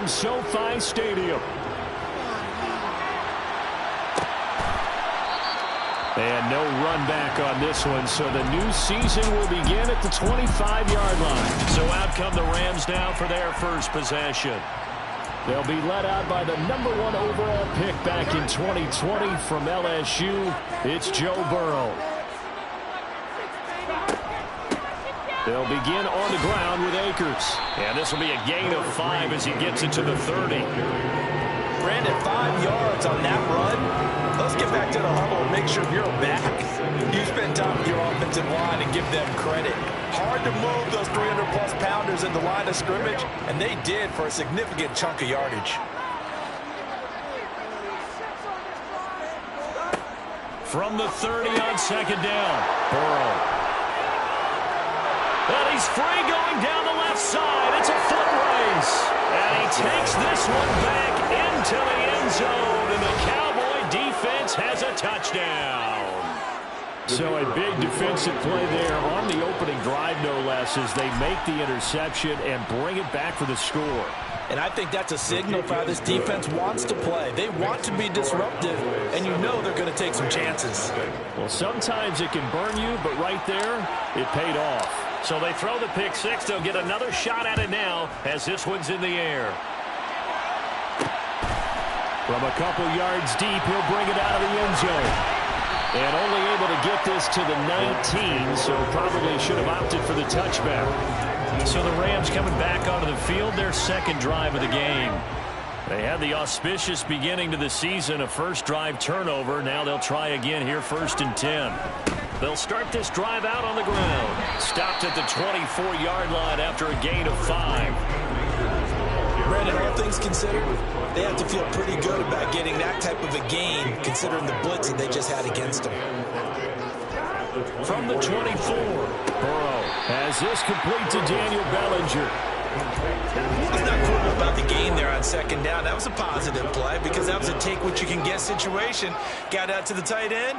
from SoFi Stadium. And no run back on this one, so the new season will begin at the 25-yard line. So out come the Rams now for their first possession. They'll be led out by the #1 overall pick back in 2020 from LSU. It's Joe Burrow. They'll begin on the ground with Akers. And this will be a gain of 5 as he gets it to the 30. Brandon, 5 yards on that run. Let's get back to the huddle and make sure you're back. You spend time with your offensive line and give them credit. Hard to move those 300-plus pounders in the line of scrimmage, and they did for a significant chunk of yardage. From the 30 on second down, Burrow. And he's free going down the left side. It's a foot race. And he takes this one back into the end zone, and the Cowboy defense has a touchdown. So a big defensive play there on the opening drive, no less, as they make the interception and bring it back for the score. And I think that's a signal for how this defense wants to play. They want to be disruptive, and you know they're going to take some chances. Well, sometimes it can burn you, but right there, it paid off. So they throw the pick six. They'll get another shot at it now as this one's in the air. From a couple yards deep, he'll bring it out of the end zone. And only able to get this to the 19, so probably should have opted for the touchback. So the Rams coming back onto the field, their second drive of the game. They had the auspicious beginning to the season, a first drive turnover. Now they'll try again here, 1st and 10. They'll start this drive out on the ground. Stopped at the 24-yard line after a gain of 5. Brandon, all things considered, they have to feel pretty good about getting that type of a gain, considering the blitz that they just had against them. From the 24, Burrow has this complete to Daniel Bellinger. It's not cool about the gain there on second down. That was a positive play because that was a take-what-you-can-get situation. Got out to the tight end.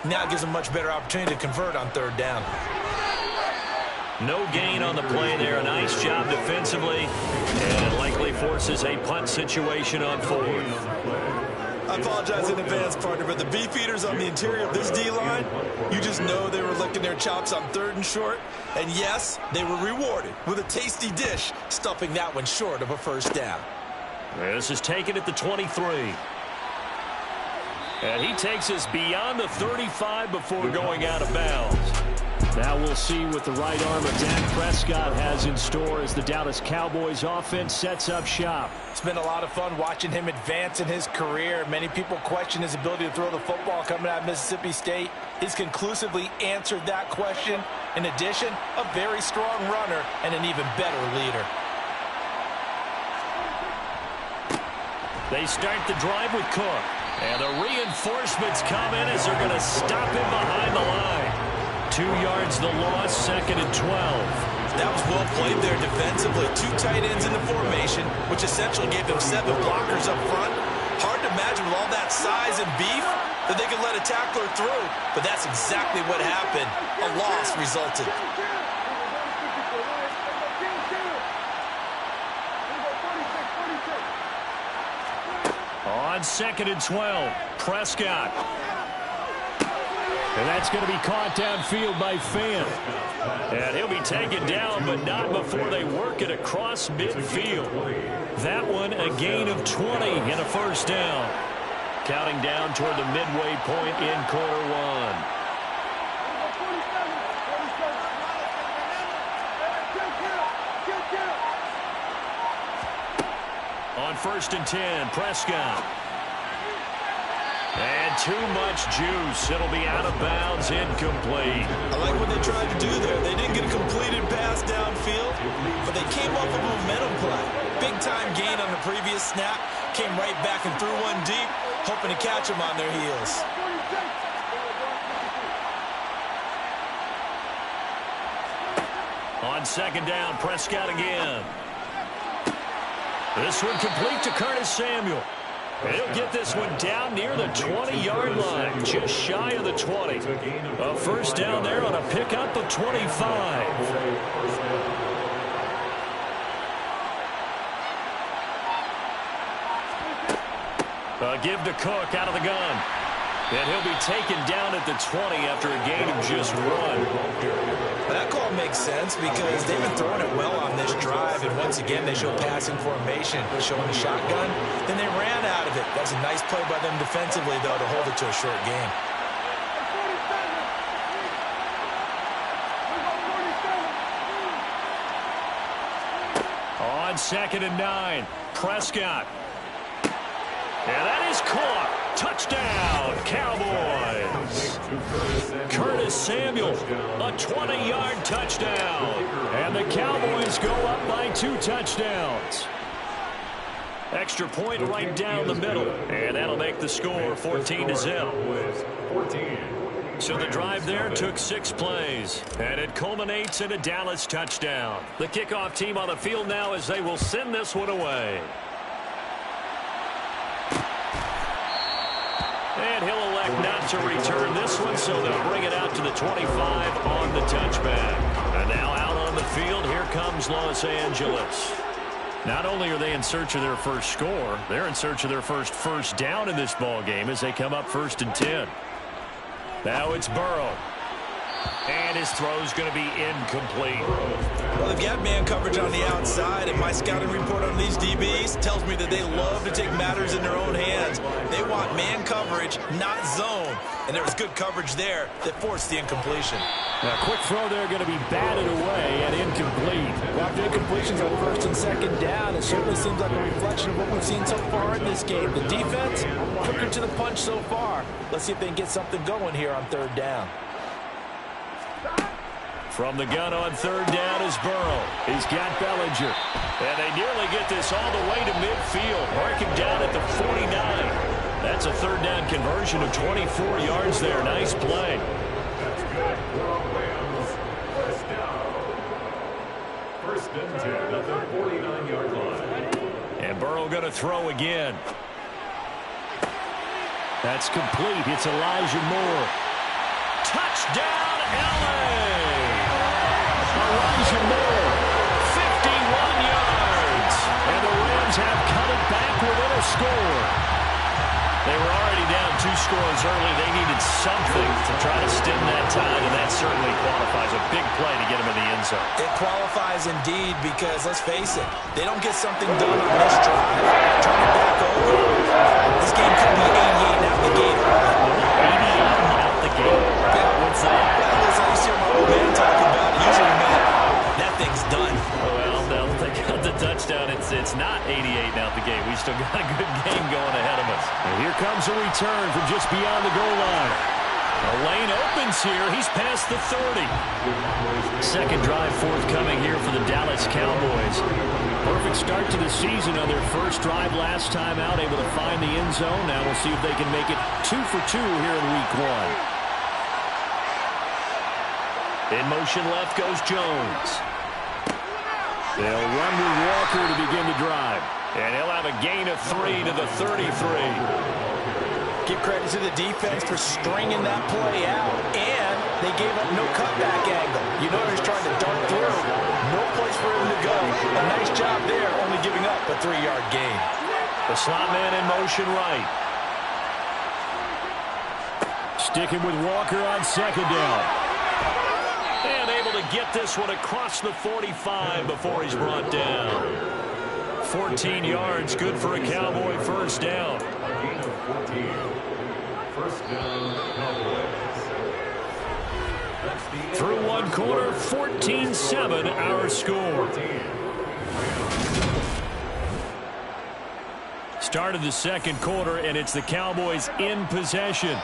Now it gives them a much better opportunity to convert on 3rd down. No gain on the play there. A nice job defensively. And likely forces a punt situation on 4th. I apologize in advance, partner, but the beefeaters on the interior of this D-line, you just know they were licking their chops on 3rd and short. And yes, they were rewarded with a tasty dish, stuffing that one short of a 1st down. This is taken at the 23. And he takes us beyond the 35 before going out of bounds. Now we'll see what the right arm of Dak Prescott has in store as the Dallas Cowboys offense sets up shop. It's been a lot of fun watching him advance in his career. Many people question his ability to throw the football coming out of Mississippi State. He's conclusively answered that question. In addition, a very strong runner and an even better leader. They start the drive with Cook. And the reinforcements come in as they're going to stop him behind the line. 2 yards the loss, 2nd and 12. That was well played there defensively. 2 tight ends in the formation, which essentially gave them 7 blockers up front. Hard to imagine with all that size and beef that they could let a tackler through. But that's exactly what happened. A loss resulted. On 2nd and 12, Prescott. And that's going to be caught downfield by Fant. And he'll be taken down, but not before they work it across midfield. That one, a gain of 20 and a 1st down. Counting down toward the midway point in quarter 1. On 1st and 10, Prescott. And too much juice. It'll be out of bounds, incomplete. I like what they tried to do there. They didn't get a completed pass downfield, but they came off a momentum play. Big-time gain on the previous snap. Came right back and threw one deep, hoping to catch them on their heels. On 2nd down, Prescott again. This one complete to Curtis Samuel. And he'll get this one down near the 20-yard line, just shy of the 20. A 1st down there on a pickup of 25. Give to Cook out of the gun. And he'll be taken down at the 20 after a gain of just 1. That call makes sense because they've been throwing it well on this drive, and once again they show passing formation, showing the shotgun. Then they ran out of it. That's a nice play by them defensively, though, to hold it to a short game. On 2nd and 9, Prescott. And that is caught. Touchdown, Cowboys. Curtis Samuel, a 20-yard touchdown. And the Cowboys go up by 2 touchdowns. Extra point right down the middle. And that'll make the score 14-0. So the drive there took 6 plays. And it culminates in a Dallas touchdown. The kickoff team on the field now as they will send this one away. And he'll elect not to return this one, so they'll bring it out to the 25 on the touchback. And now out on the field, here comes Los Angeles. Not only are they in search of their first score, they're in search of their first down in this ball game as they come up 1st and 10. Now it's Burrow. And his throw's going to be incomplete. Well, they've got man coverage on the outside, and my scouting report on these DBs tells me that they love to take matters in their own hands. They want man coverage, not zone. And there was good coverage there that forced the incompletion. Now, quick throw there going to be batted away and incomplete. Well, after incompletions on 1st and 2nd down, it certainly seems like a reflection of what we've seen so far in this game. The defense, quicker to the punch so far. Let's see if they can get something going here on 3rd down. From the gun on 3rd down is Burrow. He's got Bellinger. And they nearly get this all the way to midfield. Marking down at the 49. That's a 3rd down conversion of 24 yards there. Nice play. First and 10 at the 49-yard line. And Burrow going to throw again. That's complete. It's Elijah Moore. Touchdown, LA! Elijah Moore, 51 yards. And the Rams have cut it back within a score. They were already down 2 scores early. They needed something to try to stem that tide, and that certainly qualifies. A big play to get them in the end zone. It qualifies indeed because, let's face it, they don't get something done on this drive. Turn it back over. This game could be 88 out the gate. 88 out the gate. What's that? Well, as I used to hear my old man talk about, it usually meant that thing's done. Well, no, they got the touchdown. It's not 88 out the gate. We still got a good game going ahead of us. And here comes a return from just beyond the goal line. The lane opens here. He's past the 30. Second drive forthcoming here for the Dallas Cowboys. Perfect start to the season on their first drive last time out, able to find the end zone. Now we'll see if they can make it 2 for 2 here in week 1. In motion left goes Jones. They'll run with Walker to begin the drive. And he'll have a gain of 3 to the 33. Give credit to the defense for stringing that play out, and they gave up no cutback angle. You notice trying to dart through. No place for him to go. A nice job there, only giving up a 3-yard gain. The slot man in motion right. Sticking with Walker on 2nd down. And able to get this one across the 45 before he's brought down. 14 yards, good for a Cowboy first down. First down, Cowboys. Through 1 quarter, 14-7 our score. Started the 2nd quarter, and it's the Cowboys in possession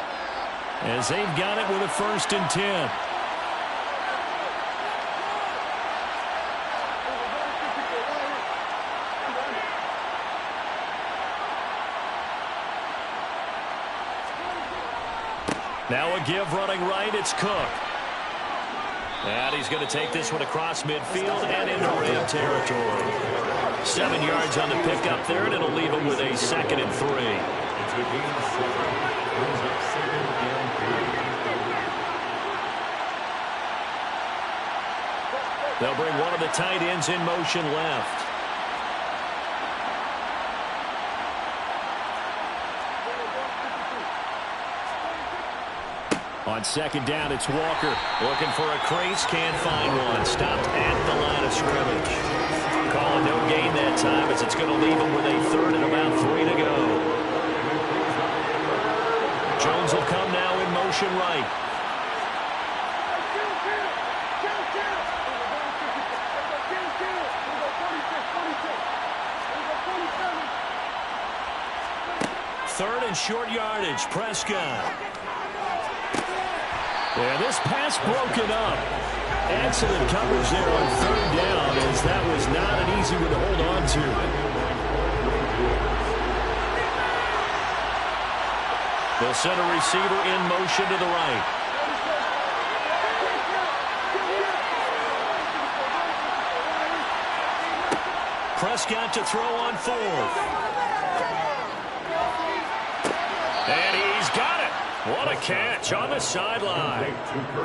as they've got it with a 1st and 10. Now a give running right, it's Cook. And he's going to take this one across midfield and into Ram territory. 7 yards on the pickup there, and it'll leave him with a 2nd and 3. They'll bring one of the tight ends in motion left. On second down, it's Walker. Looking for a crease, can't find one. Stopped at the line of scrimmage. Call it no gain that time as it's going to leave him with a third and about 3 to go. Jones will come now in motion right. Third and short yardage, Prescott. Yeah, this pass broken up. Excellent coverage there on third down, as that was not an easy one to hold on to. They'll send a receiver in motion to the right. Prescott to throw on fourth. And he's got it. What a catch on the sideline.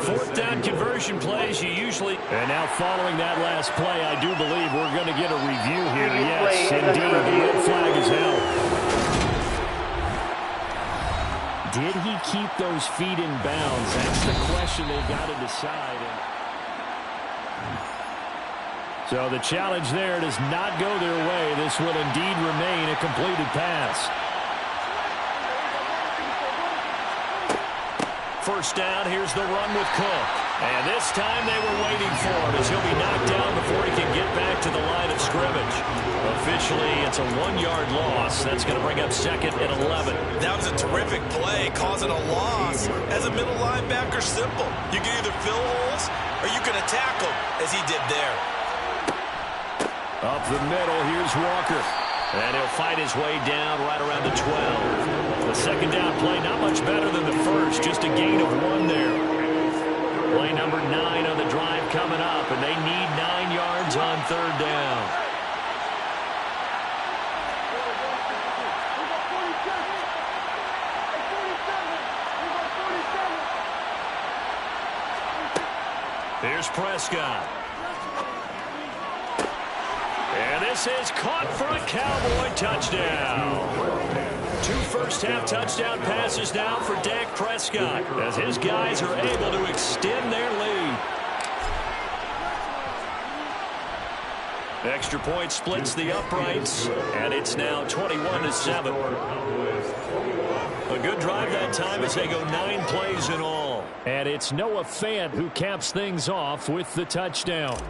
Fourth down conversion plays you usually. And now following that last play, I do believe we're going to get a review here. Yes, indeed, the red flag is held. Did he keep those feet in bounds? That's the question they've got to decide. So the challenge there does not go their way. This will indeed remain a completed pass. First down, here's the run with Cook. And this time they were waiting for him as he'll be knocked down before he can get back to the line of scrimmage. Officially, it's a 1-yard loss. That's going to bring up second and 11. That was a terrific play, causing a loss. As a middle linebacker, simple. You can either fill holes or you can attack them, as he did there. Up the middle, here's Walker. And he'll fight his way down right around the 12. The second down play, not much better than the first, just a gain of 1 there. Play number 9 on the drive coming up, and they need 9 yards on third down. Here's Prescott. And this is caught for a Cowboy touchdown. 2 first-half touchdown passes now for Dak Prescott as his guys are able to extend their lead. Extra point splits the uprights, and it's now 21-7. A good drive that time as they go 9 plays in all. And it's Noah Fant who caps things off with the touchdown.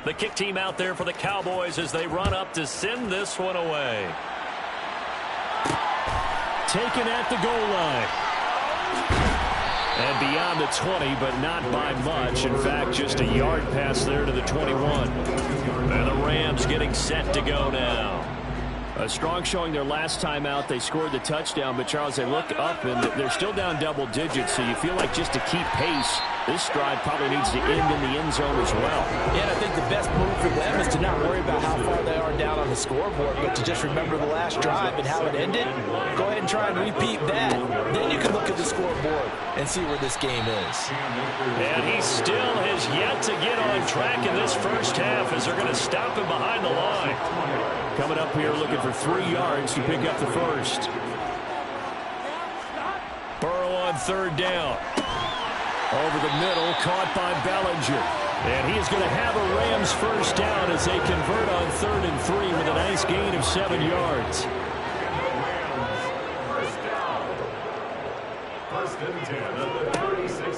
The kick team out there for the Cowboys as they run up to send this one away. Taken at the goal line. And beyond the 20, but not by much. In fact, just a yard pass there to the 21. And the Rams getting set to go now. A strong showing their last time out. They scored the touchdown, but Charles, they look up and they're still down double digits, so you feel like just to keep pace, this drive probably needs to end in the end zone as well. Yeah, and I think the best move for them is to not worry about how far they are down on the scoreboard, but to just remember the last drive and how it ended. Go ahead and try and repeat that. Then you can look at the scoreboard and see where this game is. And he still has yet to get on track in this first half as they're going to stop him behind the line. Coming up here looking for 3 yards to pick up the first. Burrow on third down. Over the middle, caught by Bellinger. And he is going to have a Rams first down as they convert on 3rd and 3 with a nice gain of 7 yards.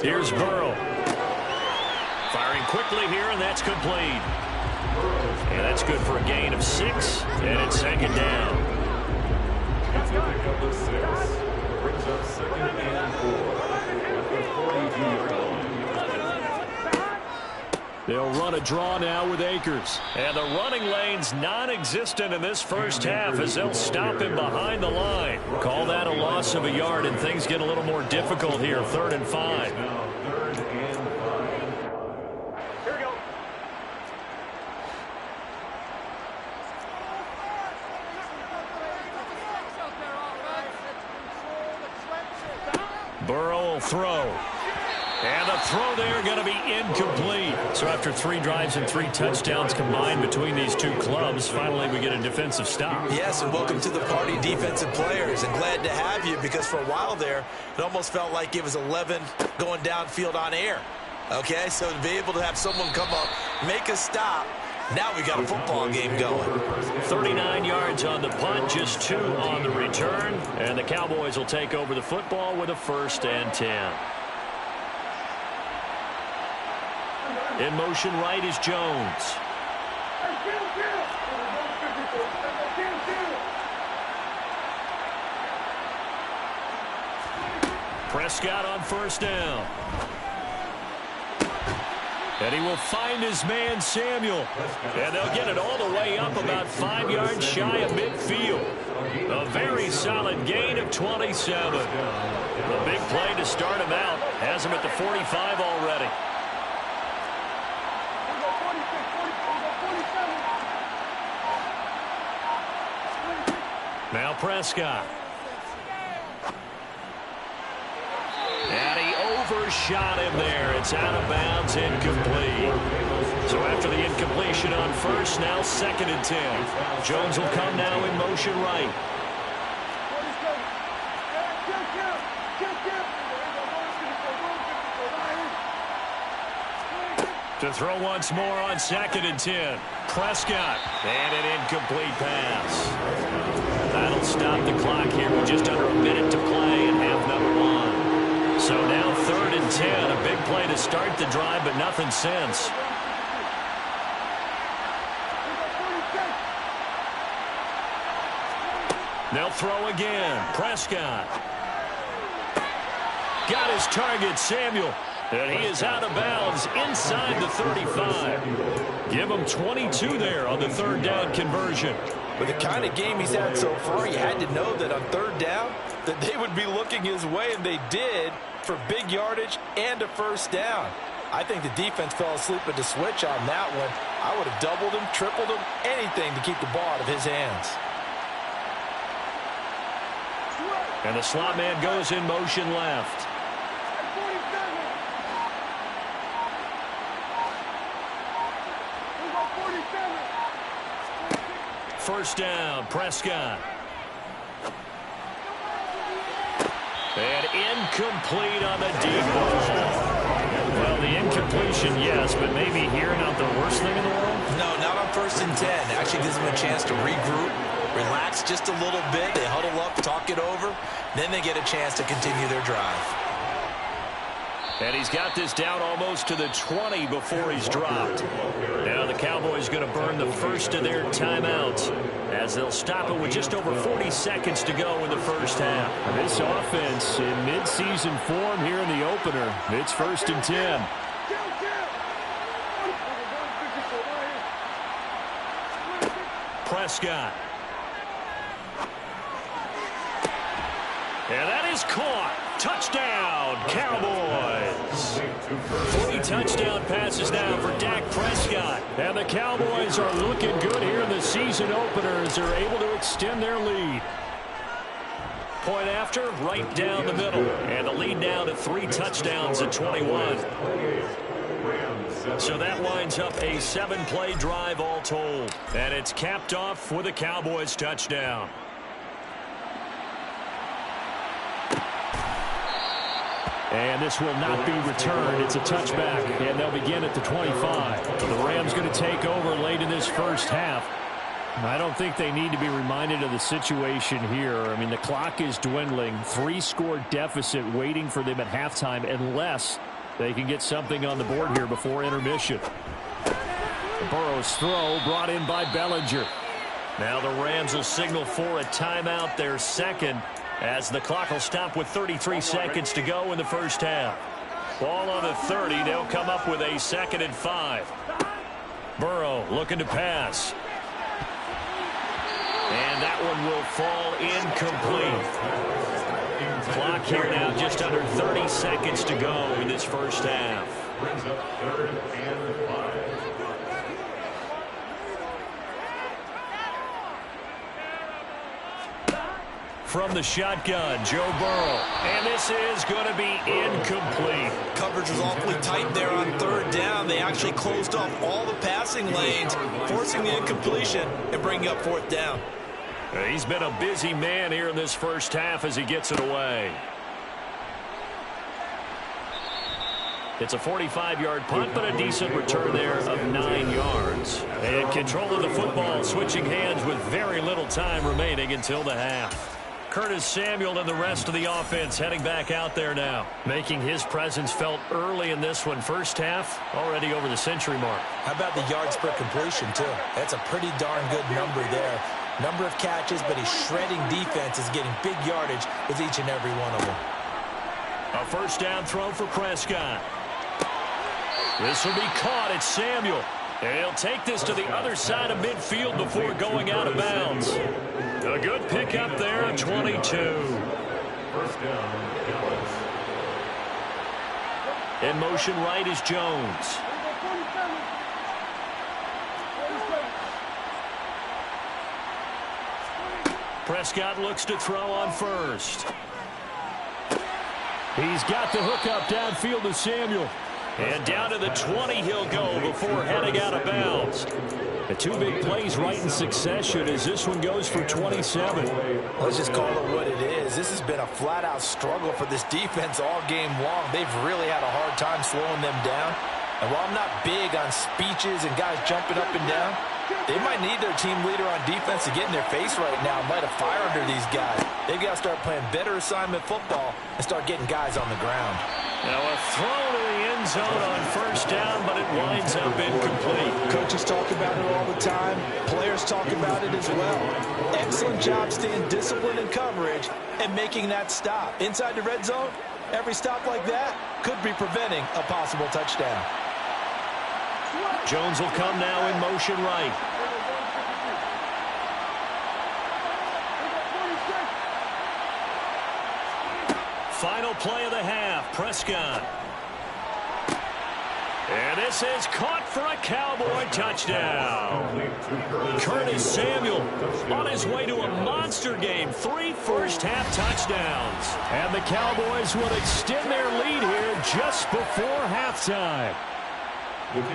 Here's Burrow. Firing quickly here, and that's complete. And that's good for a gain of 6, and it's second down. Brings up second and 4 at the 42-yard line. They'll run a draw now with Akers. And the running lane's non-existent in this first half as they'll stop him behind the line. Call that a loss of a yard, and things get a little more difficult here. 3rd and 5. Now 3rd and 5. Here we go. Burrow will throw. And the throw there going to be incomplete. So after 3 drives and 3 touchdowns combined between these two clubs, finally we get a defensive stop. Yes, and welcome to the party, defensive players. And glad to have you, because for a while there, it almost felt like it was 11 going downfield on air. Okay, so to be able to have someone come up, make a stop, now we got a football game going. 39 yards on the punt, just 2 on the return. And the Cowboys will take over the football with a 1st and 10. In motion right is Jones. Prescott on 1st down. And he will find his man Samuel. And they'll get it all the way up about 5 yards shy of midfield. A very solid gain of 27. A big play to start him out. Has him at the 45 already. Now Prescott. And he overshot him there. It's out of bounds, incomplete. So after the incompletion on 1st, now 2nd and 10. Jones will come now in motion right. To throw once more on 2nd and 10. Prescott. And an incomplete pass. That'll stop the clock here with just under a minute to play in half number 1. So now 3rd and 10. A big play to start the drive, but nothing since. They'll throw again. Prescott. Got his target, Samuel. And he is out of bounds inside the 35. Give him 22 there on the 3rd down conversion. With the kind of game he's had so far, you had to know that on 3rd down that they would be looking his way, and they did, for big yardage and a 1st down. I think the defense fell asleep at the switch on that one. I would have doubled him, tripled him, anything to keep the ball out of his hands. And the slot man goes in motion left. First down, Prescott. And incomplete on the deep ball. Well, the incompletion, yes, but maybe here not the worst thing in the world? No, not on 1st and 10. Actually gives them a chance to regroup, relax just a little bit. They huddle up, talk it over. Then they get a chance to continue their drive. And he's got this down almost to the 20 before he's dropped. Now the Cowboys going to burn the 1st of their timeouts as they'll stop it with just over 40 seconds to go in the 1st half. This offense in midseason form here in the opener. It's 1st and 10. Prescott. And that is caught. Touchdown, Cowboys. 3 touchdown passes now for Dak Prescott. And the Cowboys are looking good here in the season opener as they're able to extend their lead. Point after, right down the middle. And the lead now to 3 touchdowns at 21. So that winds up a 7-play drive all told. And it's capped off with a Cowboys touchdown. And this will not be returned. It's a touchback, and they'll begin at the 25. The Rams going to take over late in this 1st half. I don't think they need to be reminded of the situation here. I mean, the clock is dwindling. 3-score deficit waiting for them at halftime unless they can get something on the board here before intermission. Burrow's throw brought in by Bellinger. Now the Rams will signal for a timeout, their 2nd. As the clock will stop with 33 seconds to go in the 1st half. Ball on the 30. They'll come up with a 2nd and 5. Burrow looking to pass. And that one will fall incomplete. Clock here now just under 30 seconds to go in this 1st half. Brings up 3rd and 5. from the shotgun. Joe Burrow. And this is going to be incomplete. Coverage was awfully tight there on third down. They actually closed off all the passing lanes, forcing the incompletion and bringing up fourth down. He's been a busy man here in this first half as he gets it away. It's a 45-yard punt, but a decent return there of 9 yards. And control of the football, switching hands with very little time remaining until the half. Curtis Samuel and the rest of the offense heading back out there now, making his presence felt early in this one. First half, already over the century mark. How about the yards per completion, too? That's a pretty darn good number there. Number of catches, but he's shredding defenses, getting big yardage with each and every one of them. A first down throw for Prescott. This will be caught. It's Samuel. And he'll take this to the other side of midfield before going out of bounds. A good pickup there at 22. First down, Dallas. In motion right is Jones. Prescott looks to throw on first. He's got the hookup downfield to Samuel. And down to the 20 he'll go before heading out of bounds. The two big plays right in succession as this one goes for 27. Let's just call it what it is. This has been a flat-out struggle for this defense all game long. They've really had a hard time slowing them down. And while I'm not big on speeches and guys jumping up and down, they might need their team leader on defense to get in their face right now and light a fire under these guys. They've got to start playing better assignment football and start getting guys on the ground. Now a throw to the end zone on first down, but it winds up incomplete. Coaches talk about it all the time. Players talk about it as well. Excellent job staying disciplined in coverage and making that stop. Inside the red zone, every stop like that could be preventing a possible touchdown. Jones will come now in motion right. Final play of the half, Prescott. And this is caught for a Cowboy touchdown. Curtis Samuel on his way to a monster game. 3 first-half touchdowns. And the Cowboys will extend their lead here just before halftime.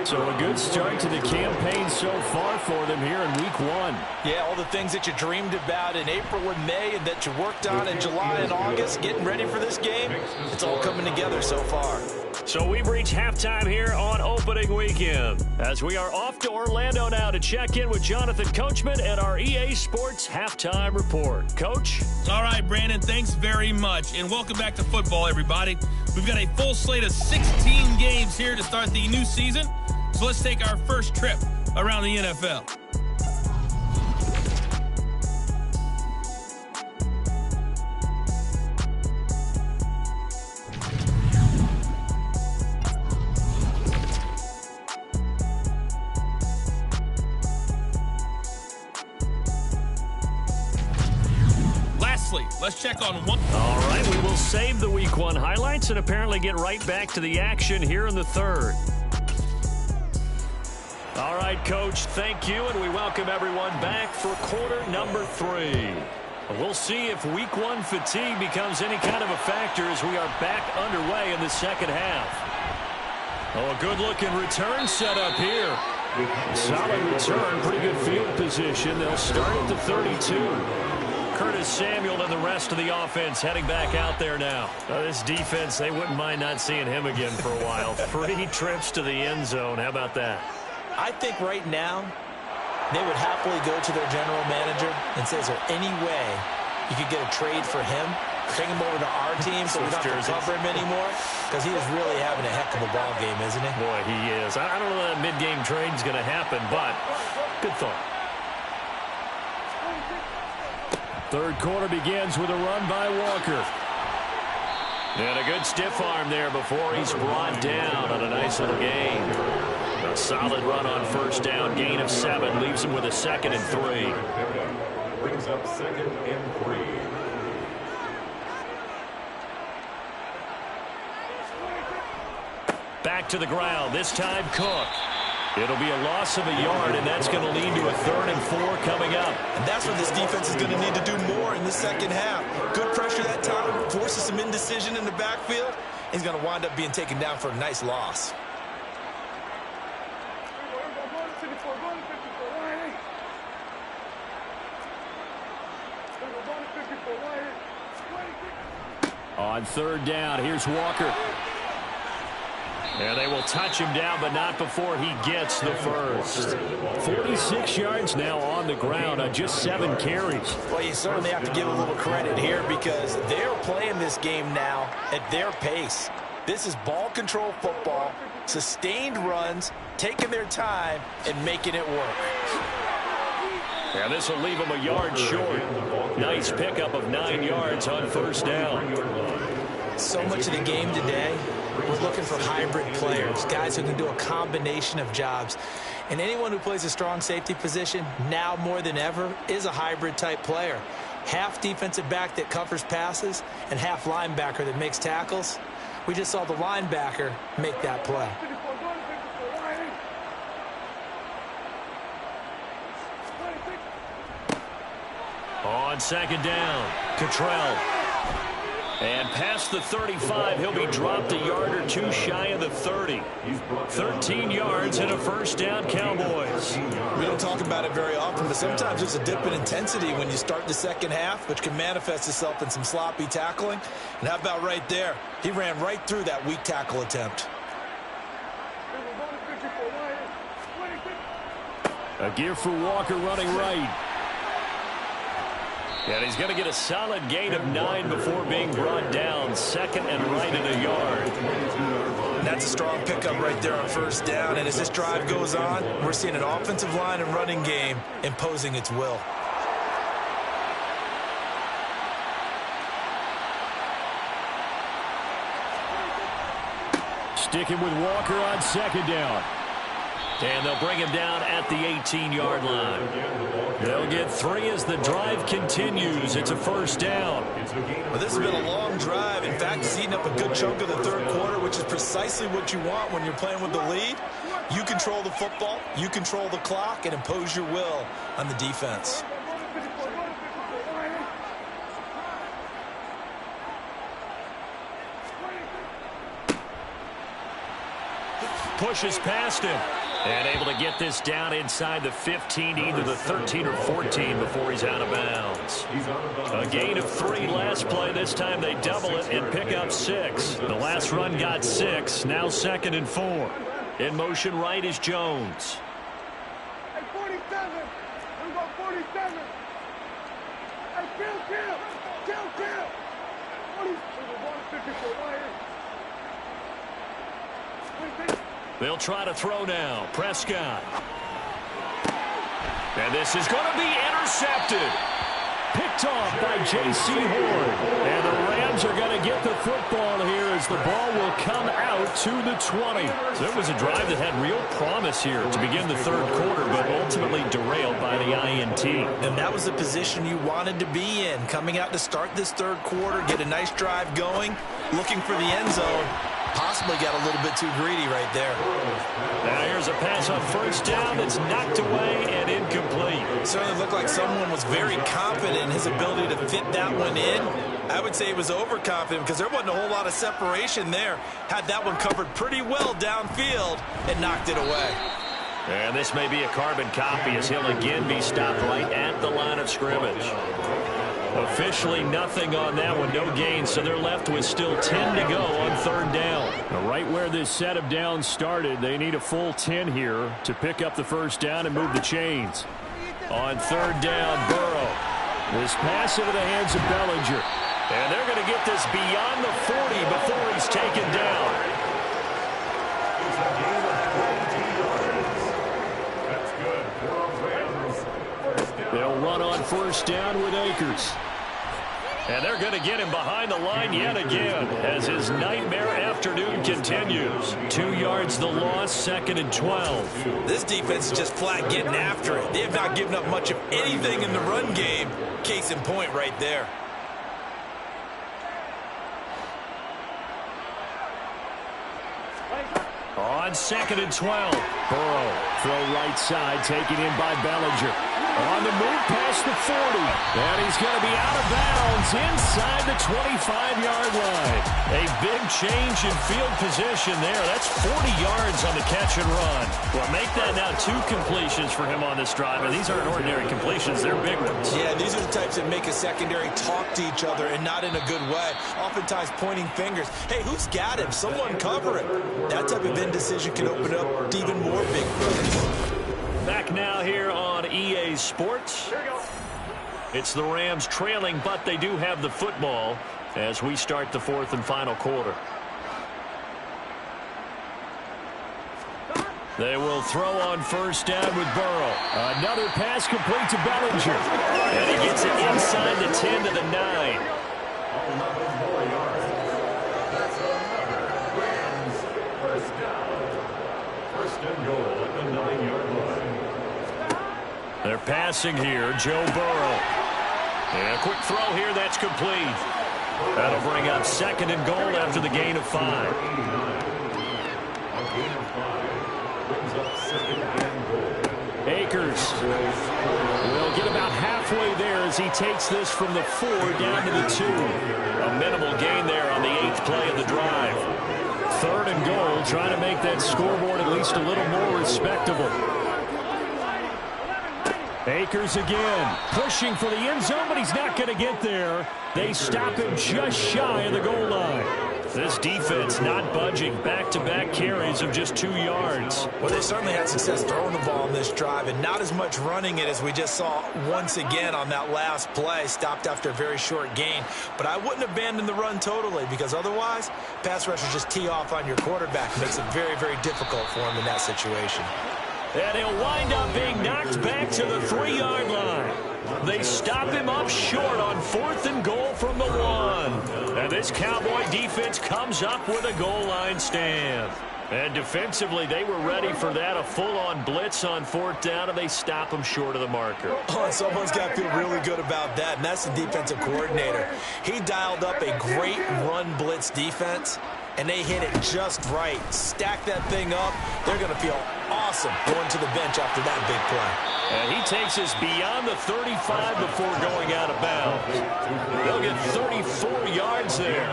So a good start to the campaign so far for them here in week 1. Yeah, all the things that you dreamed about in April and May and that you worked on in July and August, getting ready for this game, it's all coming together so far. So we've reached halftime here on opening weekend as we are off to Orlando now to check in with Jonathan Coachman and our EA Sports Halftime Report. Coach? All right, Brandon, thanks very much. And welcome back to football, everybody. We've got a full slate of 16 games here to start the new season. So let's take our first trip around the NFL. Let's check on one. All right, we will save the week 1 highlights and apparently get right back to the action here in the third. All right, Coach, thank you, and we welcome everyone back for quarter number 3. We'll see if week 1 fatigue becomes any kind of a factor as we are back underway in the second half. Oh, a good-looking return set up here. Solid return, pretty good field position. They'll start at the 32. Curtis Samuel and the rest of the offense heading back out there now. This defense, they wouldn't mind not seeing him again for a while. 3 trips to the end zone. How about that? I think right now they would happily go to their general manager and say, is there any way you could get a trade for him? Bring him over to our team so we don't have to cover him anymore? Because he is really having a heck of a ball game, isn't he? Boy, he is. I don't know that mid-game trade is going to happen, but good thought. Third quarter begins with a run by Walker. And a good stiff arm there before he's brought down on a nice little gain. A solid run on first down, gain of 7, leaves him with a 2nd and 3. Brings up 2nd and 3. Back to the ground, this time Cook. It'll be a loss of a yard, and that's going to lead to a 3rd and 4 coming up. And that's what this defense is going to need to do more in the second half. Good pressure that time, forces some indecision in the backfield. He's going to wind up being taken down for a nice loss. On 3rd down, here's Walker. And they will touch him down, but not before he gets the first. 46 yards now on the ground on just 7 carries. Well, you certainly have to give a little credit here because they're playing this game now at their pace. This is ball control football, sustained runs, taking their time, and making it work. Yeah, this will leave him a yard short. Nice pickup of 9 yards on 1st down. So much of the game today, we're looking for hybrid players, guys who can do a combination of jobs. And anyone who plays a strong safety position, now more than ever, is a hybrid-type player. Half defensive back that covers passes and half linebacker that makes tackles. We just saw the linebacker make that play. On 2nd down, Cottrell. And past the 35, he'll be dropped a yard or 2 shy of the 30. 13 yards and a 1st down, Cowboys. We don't talk about it very often, but sometimes there's a dip in intensity when you start the second half, which can manifest itself in some sloppy tackling. And how about right there? He ran right through that weak tackle attempt. A give for Walker running right. And he's going to get a solid gain of 9 before being brought down. 2nd and right at a yard. That's a strong pickup right there on 1st down. And as this drive goes on, we're seeing an offensive line and running game imposing its will. Sticking with Walker on 2nd down. And they'll bring him down at the 18-yard line. They'll get 3 as the drive continues. It's a 1st down. Well, this has been a long drive. In fact, it's eating up a good chunk of the 3rd quarter, which is precisely what you want when you're playing with the lead. You control the football, you control the clock, and impose your will on the defense. Pushes past him. And able to get this down inside the 15, either the 13 or 14 before he's out of bounds. A gain of 3 last play. This time they double it and pick up 6. The last run got 6. Now 2nd and 4. In motion right is Jones. Hey, 47. We got 47. Hey, kill. 154 Lions. They'll try to throw now. Prescott. And this is going to be intercepted. Picked off by J.C. Horn. And the Rams are going to get the football here as the ball will come out to the 20. So it was a drive that had real promise here to begin the 3rd quarter, but ultimately derailed by the INT. And that was the position you wanted to be in. Coming out to start this 3rd quarter, get a nice drive going, looking for the end zone. Possibly got a little bit too greedy right there. Now here's a pass on 1st down that's knocked away and incomplete. It certainly looked like someone was very confident in his ability to fit that one in. I would say he was overconfident because there wasn't a whole lot of separation there. Had that one covered pretty well downfield and knocked it away. And this may be a carbon copy as he'll again be stopped right at the line of scrimmage. Officially nothing on that one, no gain, so they're left with still 10 to go on 3rd down. Now, right where this set of downs started, they need a full 10 here to pick up the 1st down and move the chains. On 3rd down, Burrow. This pass into the hands of Bellinger. And they're going to get this beyond the 40 before he's taken down. They'll run on 1st down with Akers. And they're going to get him behind the line yet again as his nightmare afternoon continues. 2 yards the loss, 2nd and 12. This defense is just flat getting after it. They have not given up much of anything in the run game. Case in point right there. On 2nd and 12. Burrow, throw right side, taken in by Bellinger. On the move past the 40. And he's going to be out of bounds inside the 25-yard line. A big change in field position there. That's 40 yards on the catch and run. Well, make that now 2 completions for him on this drive. And these aren't ordinary completions. They're big ones. Yeah, these are the types that make a secondary talk to each other and not in a good way. Oftentimes pointing fingers. Hey, who's got him? Someone cover him. That type of indecision can open up to even more big plays. Back now here on EA Sports. It's the Rams trailing, but they do have the football as we start the 4th and final quarter. They will throw on first down with Burrow. Another pass complete to Bellinger. And he gets it inside the 10 to the 9. First and goal at the 9-yard line. They're passing here, Joe Burrow. And a quick throw here, that's complete. That'll bring up 2nd and goal after the gain of 5. A gain of 5 brings up 2nd and goal. Akers will get about halfway there as he takes this from the 4 down to the 2. A minimal gain there on the 8th play of the drive. 3rd and goal, trying to make that scoreboard at least a little more respectable. Akers again, pushing for the end zone, but he's not going to get there. They stop him just shy of the goal line. This defense not budging. Back-to-back carries of just 2 yards. Well, they certainly had success throwing the ball on this drive and not as much running it as we just saw once again on that last play. Stopped after a very short gain. But I wouldn't abandon the run totally because otherwise, pass rushers just tee off on your quarterback. It makes it very, very difficult for him in that situation. And he'll wind up being knocked back to the 3-yard line. They stop him up short on 4th and goal from the 1. And this Cowboy defense comes up with a goal line stand. And defensively, they were ready for that, a full-on blitz on 4th down, and they stop him short of the marker. Oh, someone's got to feel really good about that, and that's the defensive coordinator. He dialed up a great run blitz defense, and they hit it just right. Stack that thing up. They're going to feel awesome going to the bench after that big play. And he takes us beyond the 35 before going out of bounds. They'll get 34 yards there.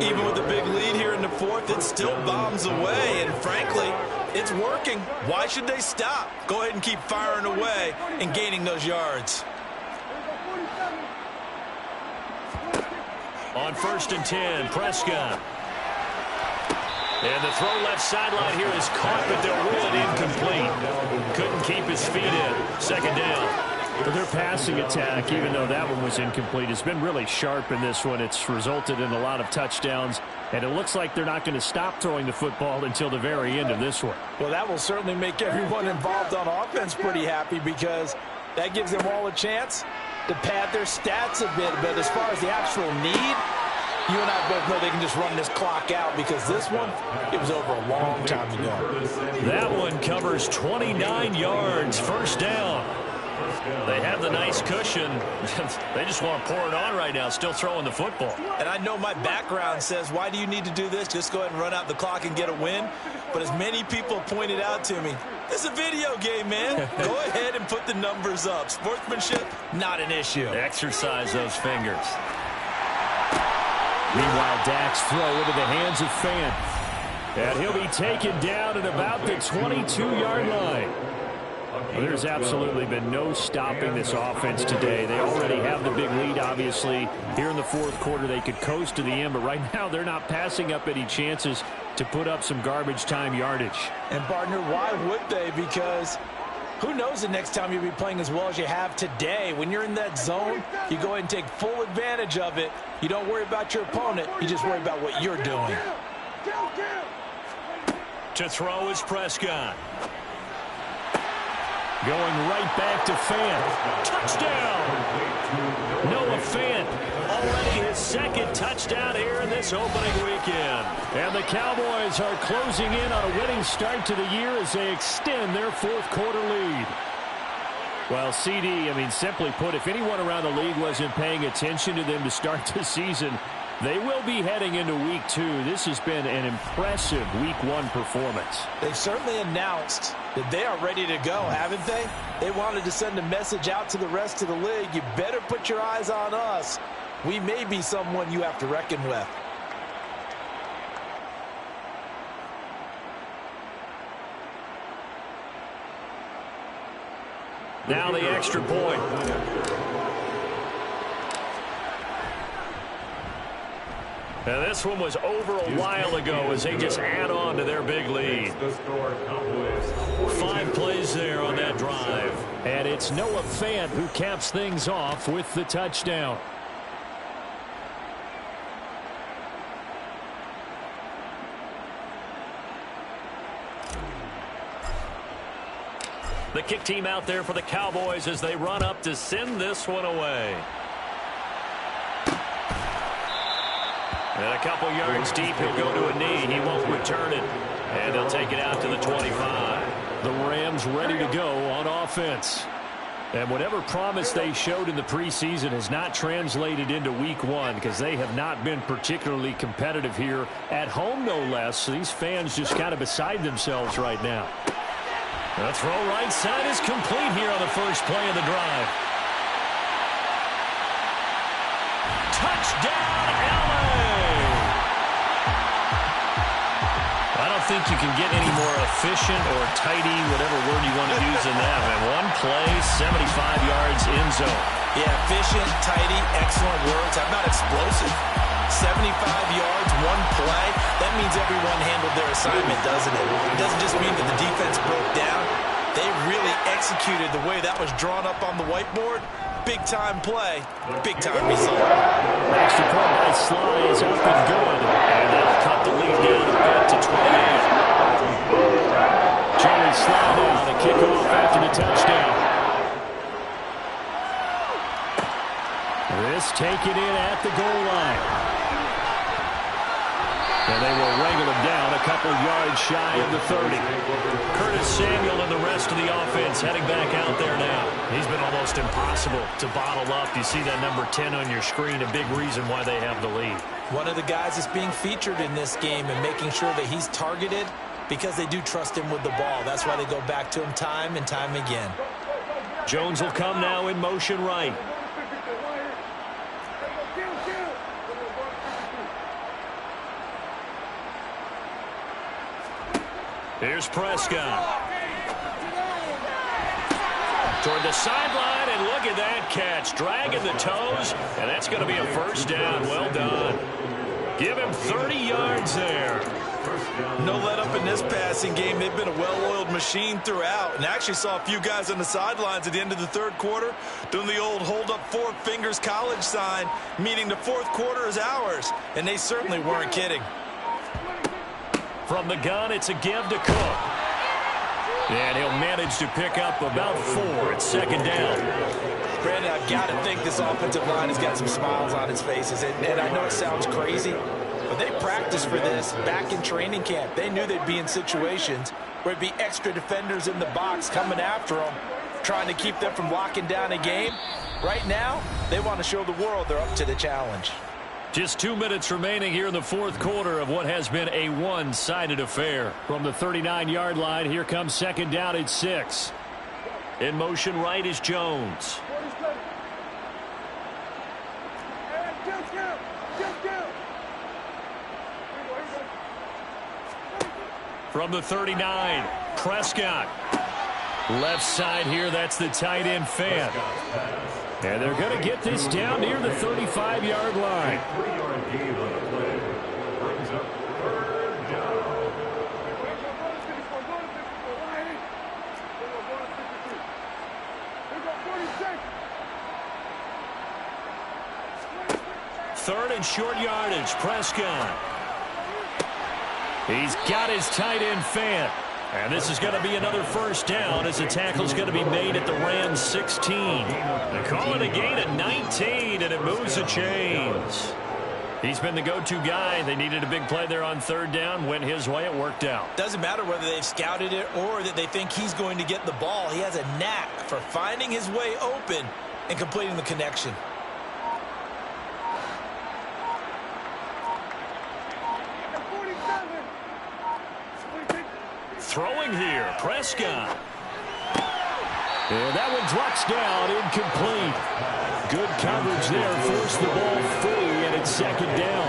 Even with a big lead here in the 4th, it still bombs away, and frankly, it's working. Why should they stop? Go ahead and keep firing away and gaining those yards. On 1st and 10, Prescott. And the throw left sideline here is caught, but they'll rule it incomplete. Couldn't keep his feet in. 2nd down. But their passing attack, even though that one was incomplete, has been really sharp in this one. It's resulted in a lot of touchdowns, and it looks like they're not going to stop throwing the football until the very end of this one. Well, that will certainly make everyone involved on offense pretty happy because that gives them all a chance to pad their stats a bit. But as far as the actual need, you and I both know they can just run this clock out because this one, it was over a long time ago. That one covers 29 yards, 1st down. They have the nice cushion. They just want to pour it on right now, still throwing the football. And I know my background says, why do you need to do this? Just go ahead and run out the clock and get a win. But as many people pointed out to me, this is a video game, man. Go ahead and put the numbers up. Sportsmanship, not an issue. Exercise those fingers. Meanwhile, Dak's throw into the hands of Fant. And he'll be taken down at about the 22-yard line. Well, there's absolutely been no stopping this offense today. They already have the big lead, obviously. Here in the 4th quarter, they could coast to the end, but right now they're not passing up any chances to put up some garbage time yardage. And, partner, why would they? Because who knows the next time you'll be playing as well as you have today. When you're in that zone, you go ahead and take full advantage of it. You don't worry about your opponent. You just worry about what you're doing. To throw is Prescott. Going right back to Fant. Touchdown! Noah Fant, already his 2nd touchdown here in this opening weekend. And the Cowboys are closing in on a winning start to the year as they extend their 4th quarter lead. Well, CD, simply put, if anyone around the league wasn't paying attention to them to start the season, They will be heading into week 2. This has been an impressive week 1 performance. They've certainly announced that they are ready to go, haven't they? They wanted to send a message out to the rest of the league. You better put your eyes on us. We may be someone you have to reckon with. Now the extra point. Now this one was over a while ago as they just add on to their big lead. 5 plays there on that drive. And it's Noah Fant who caps things off with the touchdown. The kick team out there for the Cowboys as they run up to send this one away. And a couple yards deep, he'll go to a knee. He won't return it. And they'll take it out to the 25. The Rams ready to go on offense. And whatever promise they showed in the preseason has not translated into week 1 because they have not been particularly competitive here at home, no less. These fans just kind of beside themselves right now. The throw right side is complete here on the first play of the drive. Touchdown, LA! I don't think you can get any more efficient or tidy, whatever word you want to use in that. Man, 1 play, 75 yards in zone. Yeah, efficient, tidy, excellent words. How about explosive? 75 yards, 1 play. That means everyone handled their assignment, doesn't it? It doesn't just mean that the defense broke down. They really executed the way that was drawn up on the whiteboard. Big-time play, big-time result. Extra point by Sly is up and good. And that'll cut the lead down a bit to 28. Joey Sly now to kick off after the touchdown. This taken in at the goal line. And they will wrangle him down a couple yards shy of the 30. Curtis Samuel and the rest of the offense heading back out there now. He's been almost impossible to bottle up. You see that number 10 on your screen, a big reason why they have the lead. One of the guys that's being featured in this game and making sure that he's targeted because they do trust him with the ball. That's why they go back to him time and time again. Jones will come now in motion right. Here's Prescott. Toward the sideline, and look at that catch. Dragging the toes, and that's going to be a first down. Well done. Give him 30 yards there. No let up in this passing game. They've been a well-oiled machine throughout. And actually saw a few guys on the sidelines at the end of the 3rd quarter doing the old hold up 4 fingers college sign, meaning the 4th quarter is ours. And they certainly weren't kidding. From the gun, it's a give to Cook. And he'll manage to pick up about 4 at 2nd down. Brandon, I've got to think this offensive line has got some smiles on its faces. And I know it sounds crazy, but they practiced for this back in training camp. They knew they'd be in situations where it'd be extra defenders in the box coming after them, trying to keep them from locking down a game. Right now, they want to show the world they're up to the challenge. Just 2 minutes remaining here in the 4th quarter of what has been a one-sided affair. From the 39-yard line, here comes 2nd down at 6. In motion right is Jones. From the 39, Prescott. Left side here, that's the tight end Fant. And they're going to get this down near the 35-yard line. 3-yard gain on the play. Brings up 3rd down. Third and short yardage, Prescott. He's got his tight end Fant. And this is going to be another first down as the tackle's going to be made at the Rams 16. They call it a gain of 19, and it moves the chains. He's been the go-to guy. They needed a big play there on 3rd down. Went his way. It worked out. Doesn't matter whether they've scouted it or that they think he's going to get the ball. He has a knack for finding his way open and completing the connection. throwing here. Prescott. And that one drops down, incomplete. Good coverage there, forced the ball free, and it's second down.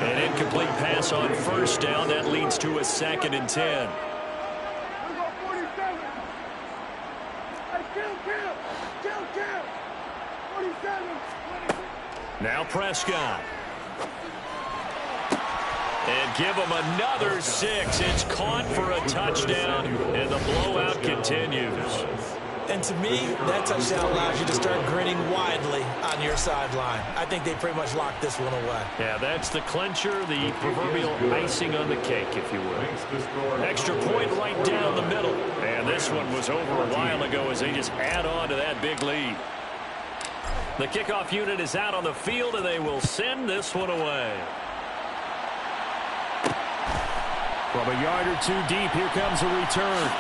An incomplete pass on first down. That leads to a 2nd and 10. Now Prescott. And give him another 6. It's caught for a touchdown, and the blowout continues. And to me, that touchdown allows you to start grinning widely on your sideline. I think they pretty much locked this one away. Yeah, that's the clincher, the proverbial icing on the cake, if you will. Extra point right down the middle. And this one was over a while ago as they just add on to that big lead. The kickoff unit is out on the field, and they will send this one away. From a yard or two deep, here comes a return.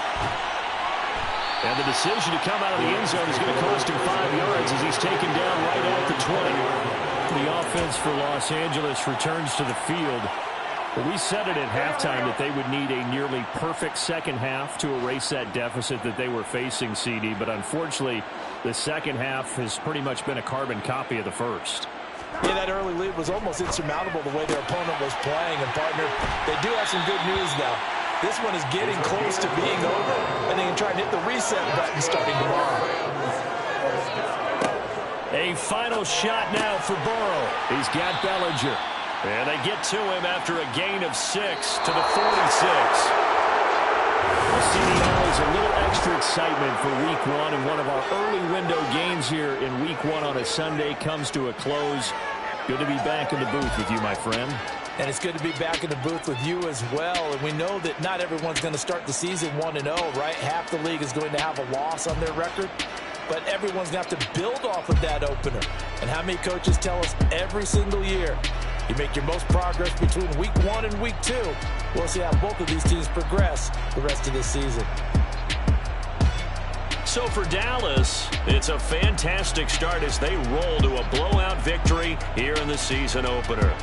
And the decision to come out of the end zone is going to cost him 5 yards as he's taken down right at the 20. The offense for Los Angeles returns to the field. But we said it at halftime that they would need a nearly perfect second half to erase that deficit that they were facing, CD. But unfortunately, the second half has pretty much been a carbon copy of the first. Yeah, that early lead was almost insurmountable the way their opponent was playing. And, partner, they do have some good news now. This one is getting close to being over, and they can try and hit the reset button starting tomorrow. A final shot now for Burrow. He's got Bellinger. And they get to him after a gain of 6 to the 46. Well, CD, always a little extra excitement for Week 1, and one of our early window games here in Week 1 on a Sunday comes to a close. Good to be back in the booth with you, my friend. And it's good to be back in the booth with you as well. And we know that not everyone's going to start the season 1-0, right? Half the league is going to have a loss on their record. But everyone's going to have to build off of that opener. And how many coaches tell us every single year, you make your most progress between Week 1 and Week 2. We'll see how both of these teams progress the rest of this season. So for Dallas, it's a fantastic start as they roll to a blowout victory here in the season opener.